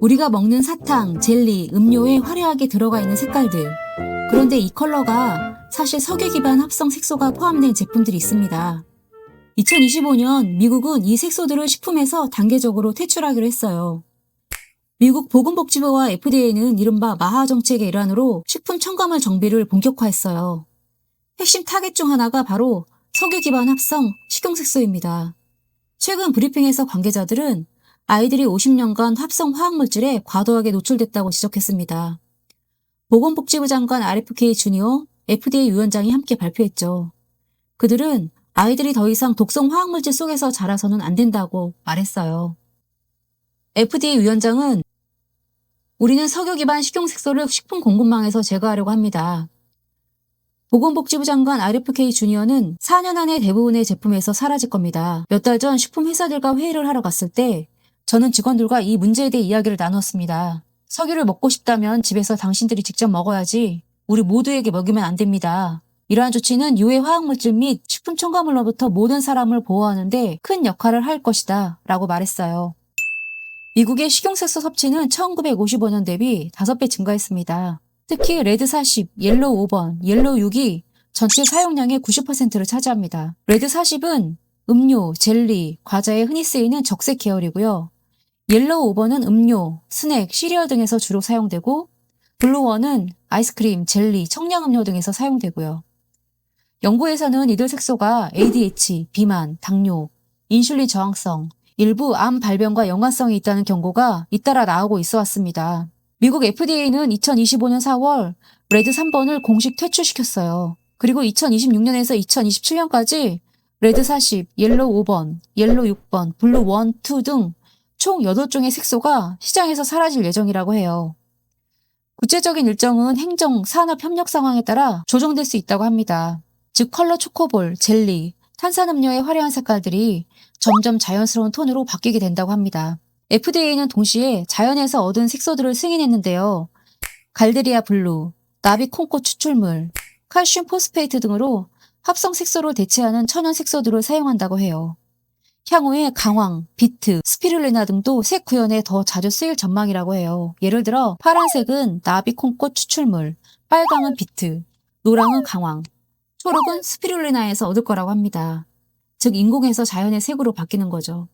우리가 먹는 사탕, 젤리, 음료에 화려하게 들어가 있는 색깔들. 그런데 이 컬러가 사실 석유 기반 합성 색소가 포함된 제품들이 있습니다. 2025년 미국은 이 색소들을 식품에서 단계적으로 퇴출하기로 했어요. 미국 보건복지부와 FDA는 이른바 마하 정책의 일환으로 식품 첨가물 정비를 본격화했어요. 핵심 타겟 중 하나가 바로 석유 기반 합성 식용색소입니다. 최근 브리핑에서 관계자들은 아이들이 50년간 합성 화학물질에 과도하게 노출됐다고 지적했습니다. 보건복지부 장관 RFK 주니어, FDA 위원장이 함께 발표했죠. 그들은 아이들이 더 이상 독성 화학물질 속에서 자라서는 안 된다고 말했어요. FDA 위원장은 우리는 석유 기반 식용색소를 식품 공급망에서 제거하려고 합니다. 보건복지부 장관 RFK 주니어는 4년 안에 대부분의 제품에서 사라질 겁니다. 몇 달 전 식품 회사들과 회의를 하러 갔을 때 저는 직원들과 이 문제에 대해 이야기를 나눴습니다. 석유를 먹고 싶다면 집에서 당신들이 직접 먹어야지 우리 모두에게 먹이면 안 됩니다. 이러한 조치는 유해 화학물질 및 식품 첨가물로부터 모든 사람을 보호하는 데 큰 역할을 할 것이다 라고 말했어요. 미국의 식용색소 섭취는 1955년 대비 5배 증가했습니다. 특히 레드 40, 옐로우 5번, 옐로우 6이 전체 사용량의 90%를 차지합니다. 레드 40은 음료, 젤리, 과자에 흔히 쓰이는 적색 계열이고요. 옐로우 5번은 음료, 스낵, 시리얼 등에서 주로 사용되고 블루 1은 아이스크림, 젤리, 청량음료 등에서 사용되고요. 연구에서는 이들 색소가 ADH, 비만, 당뇨, 인슐린 저항성, 일부 암 발병과 연관성이 있다는 경고가 잇따라 나오고 있어 왔습니다. 미국 FDA는 2025년 4월 레드 3번을 공식 퇴출시켰어요. 그리고 2026년에서 2027년까지 레드 40, 옐로우 5번, 옐로우 6번, 블루 1, 2 등 총 8종의 색소가 시장에서 사라질 예정이라고 해요. 구체적인 일정은 행정, 산업 협력 상황에 따라 조정될 수 있다고 합니다. 즉 컬러 초코볼, 젤리, 탄산음료의 화려한 색깔들이 점점 자연스러운 톤으로 바뀌게 된다고 합니다. FDA는 동시에 자연에서 얻은 색소들을 승인했는데요. 갈데리아 블루, 나비 콩꽃 추출물, 칼슘 포스페이트 등으로 합성 색소를 대체하는 천연 색소들을 사용한다고 해요. 향후에 강황, 비트, 스피룰리나 등도 색 구현에 더 자주 쓰일 전망이라고 해요. 예를 들어 파란색은 나비 콩꽃 추출물, 빨강은 비트, 노랑은 강황, 초록은 스피룰리나에서 얻을 거라고 합니다. 즉 인공에서 자연의 색으로 바뀌는 거죠.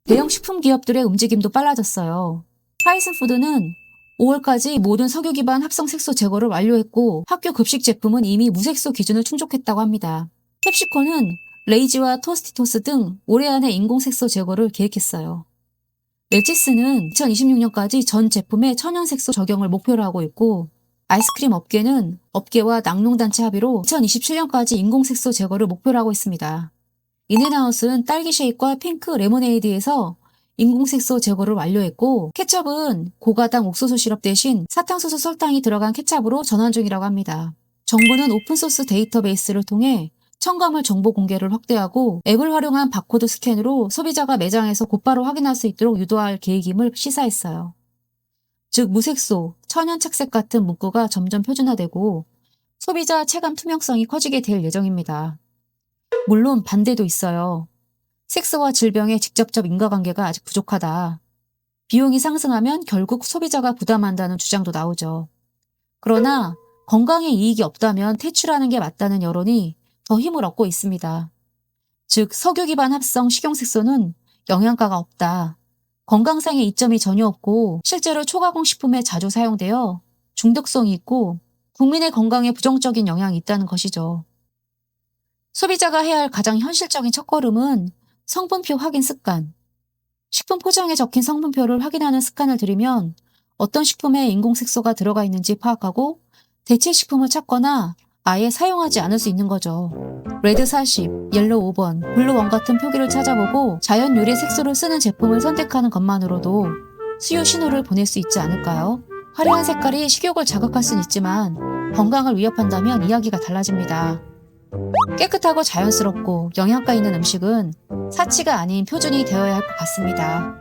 대형 식품 기업들의 움직임도 빨라졌어요. 파이슨푸드는 5월까지 모든 석유 기반 합성 색소 제거를 완료했고 학교 급식 제품은 이미 무색소 기준을 충족했다고 합니다. 펩시코는 레이지와 토스티토스 등 올해 안에 인공색소 제거를 계획했어요. 웰치스는 2026년까지 전 제품에 천연색소 적용을 목표로 하고 있고 아이스크림 업계는 업계와 낙농단체 합의로 2027년까지 인공색소 제거를 목표로 하고 있습니다. 인앤아웃은 딸기 쉐이크와 핑크 레모네이드에서 인공색소 제거를 완료했고 케첩은 고가당 옥수수 시럽 대신 사탕수수 설탕이 들어간 케첩으로 전환 중이라고 합니다. 정부는 오픈소스 데이터베이스를 통해 첨가물 정보 공개를 확대하고 앱을 활용한 바코드 스캔으로 소비자가 매장에서 곧바로 확인할 수 있도록 유도할 계획임을 시사했어요. 즉 무색소, 천연 착색 같은 문구가 점점 표준화되고 소비자 체감 투명성이 커지게 될 예정입니다. 물론 반대도 있어요. 색소와 질병의 직접적 인과관계가 아직 부족하다. 비용이 상승하면 결국 소비자가 부담한다는 주장도 나오죠. 그러나 건강에 이익이 없다면 퇴출하는 게 맞다는 여론이 더 힘을 얻고 있습니다. 즉 석유 기반 합성 식용색소는 영양가가 없다. 건강상의 이점이 전혀 없고 실제로 초가공 식품에 자주 사용되어 중독성이 있고 국민의 건강에 부정적인 영향이 있다는 것이죠. 소비자가 해야 할 가장 현실적인 첫걸음은 성분표 확인 습관. 식품 포장에 적힌 성분표를 확인하는 습관을 들이면 어떤 식품에 인공색소가 들어가 있는지 파악하고 대체 식품을 찾거나 아예 사용하지 않을 수 있는 거죠. 레드 40, 옐로우 5번, 블루 1 같은 표기를 찾아보고 자연 유래 색소를 쓰는 제품을 선택하는 것만으로도 수요 신호를 보낼 수 있지 않을까요? 화려한 색깔이 식욕을 자극할 수는 있지만 건강을 위협한다면 이야기가 달라집니다. 깨끗하고 자연스럽고 영양가 있는 음식은 사치가 아닌 표준이 되어야 할 것 같습니다.